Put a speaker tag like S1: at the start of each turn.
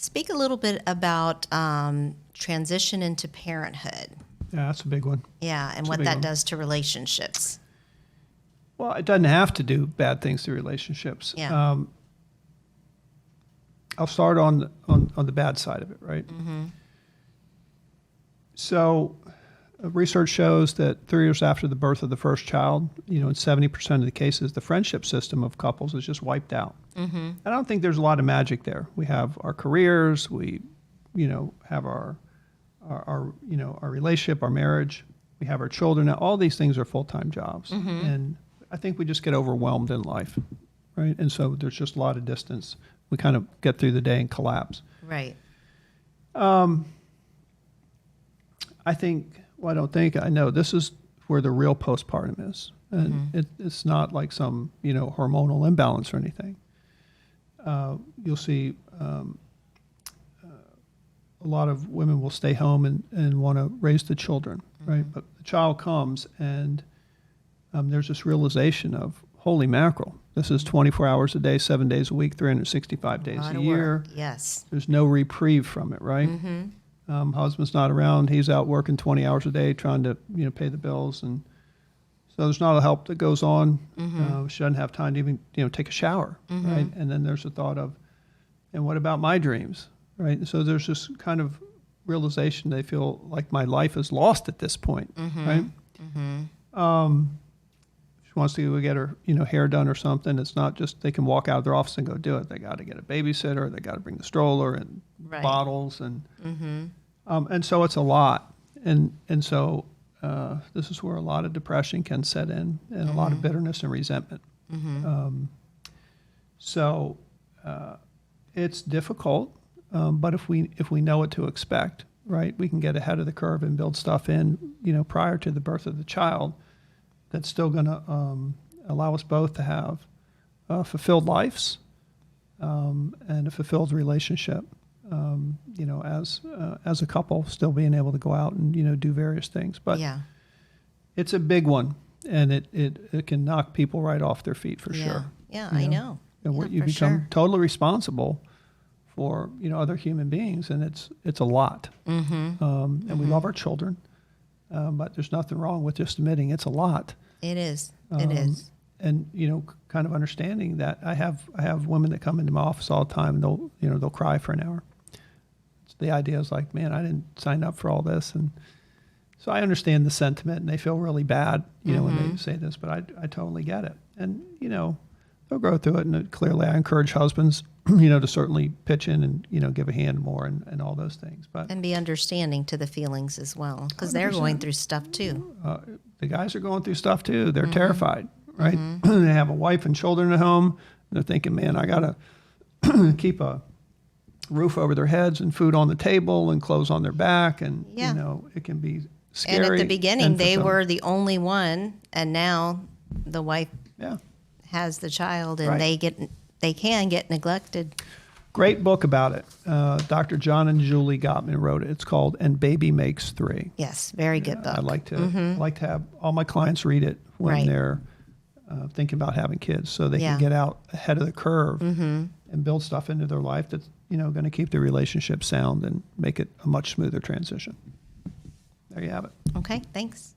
S1: Speak a little bit about transition into parenthood.
S2: Yeah, that's a big one.
S1: Yeah, and
S2: That's a
S1: what
S2: big
S1: that
S2: one.
S1: does to relationships.
S2: Well, it doesn't have to do bad things to relationships.
S1: Yeah.
S2: I'll start on the bad side of it, right?
S1: Mm-hmm.
S2: So, research shows that 3 years after the birth of the first child, in 70% of the cases, the friendship system of couples is just wiped out.
S1: Mm-hmm.
S2: I don't think there's a lot of magic there. We have our careers, we, have our relationship, our marriage, we have our children. Now, all these things are full-time jobs,
S1: Mm-hmm.
S2: and I think we just get overwhelmed in life, right? And so there's just a lot of distance. We kind of get through the day and collapse.
S1: Right.
S2: I know this is where the real postpartum is. And
S1: Mm-hmm.
S2: it's not like some, hormonal imbalance or anything. You'll see a lot of women will stay home and want to raise the children, right?
S1: Mm-hmm.
S2: But the child comes and there's this realization of, holy mackerel, this is 24 hours a day, 7 days a week, 365 days
S1: lot
S2: a
S1: of
S2: year.
S1: work. Yes.
S2: There's no reprieve from it, right?
S1: Mm-hmm.
S2: Husband's not around. He's out working 20 hours a day trying to, pay the bills. And so there's not a help that goes on.
S1: Mm-hmm.
S2: She doesn't have time to even, take a shower,
S1: Mm-hmm.
S2: right? And then there's the thought of, and what about my dreams, right? And so there's this kind of realization they feel like my life is lost at this point,
S1: Mm-hmm.
S2: right?
S1: Mm-hmm.
S2: She wants to go get her, hair done or something. It's not just they can walk out of their office and go do it. They got to get a babysitter. They got to bring the stroller and
S1: Right.
S2: bottles and
S1: Mm-hmm.
S2: and so it's a lot, and so this is where a lot of depression can set in, and a lot of bitterness and resentment.
S1: Mm-hmm.
S2: So it's difficult, but if we know what to expect, right, we can get ahead of the curve and build stuff in, prior to the birth of the child, that's still going to allow us both to have fulfilled lives and a fulfilled relationship. As a couple, still being able to go out and do various things, but
S1: Yeah.
S2: it's a big one, and it can knock people right off their feet for
S1: Yeah.
S2: sure.
S1: Yeah,
S2: You
S1: I
S2: know?
S1: know.
S2: And
S1: Yeah,
S2: you
S1: for
S2: become
S1: sure.
S2: totally responsible for other human beings, and it's a lot.
S1: Mm-hmm.
S2: And we love our children, but there's nothing wrong with just admitting it's a lot.
S1: It is. It
S2: Um,
S1: is.
S2: And kind of understanding that I have women that come into my office all the time, and they'll cry for an hour. The idea is like, man, I didn't sign up for all this, and so I understand the sentiment, and they feel really bad, when they say this, but I totally get it, and they'll go through it, and clearly I encourage husbands, to certainly pitch in and give a hand more and all those things, but
S1: And be understanding to the feelings as well, because they're
S2: 100%.
S1: going through stuff too.
S2: The guys are going through stuff too. They're terrified, right? They have a wife and children at home, and they're thinking, man, I gotta keep a roof over their heads and food on the table and clothes on their back, and
S1: Yeah.
S2: it can be scary.
S1: And at the beginning,
S2: and
S1: they
S2: fulfilling.
S1: were the only one, and now the wife
S2: Yeah.
S1: has the child, and
S2: Right.
S1: they can get neglected.
S2: Great book about it. Dr. John and Julie Gottman wrote it. It's called "And Baby Makes Three."
S1: Yes, very good book.
S2: I like to have all my clients read it when
S1: Right.
S2: they're thinking about having kids, so they
S1: Yeah.
S2: can get out ahead of the curve and build stuff into their life that's going to keep the relationship sound and make it a much smoother transition. There you have it.
S1: Okay, thanks.